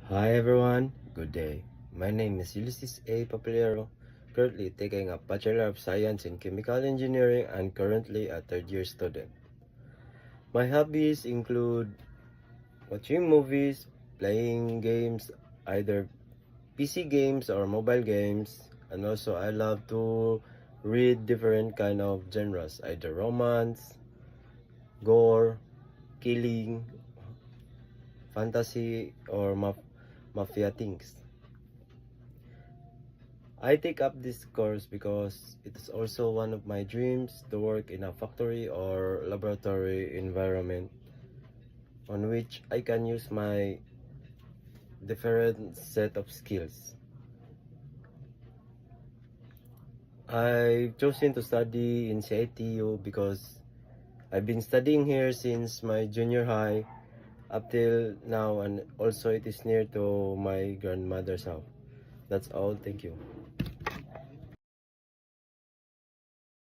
Hi everyone, good day. My name is Ulysses A. Papilero, currently taking a Bachelor of Science in Chemical Engineering and currently a third year student. My hobbies include watching movies, playing games, either PC games or mobile games, and also I love to read different kind of genres, either romance, gore, killing, fantasy, or mafia things. I take up this course because it is also one of my dreams to work in a factory or laboratory environment on which I can use my different set of skills. I've chosen to study in CITU because I've been studying here since my junior high up till now, and also it is near to my grandmother's house. That's all. Thank you.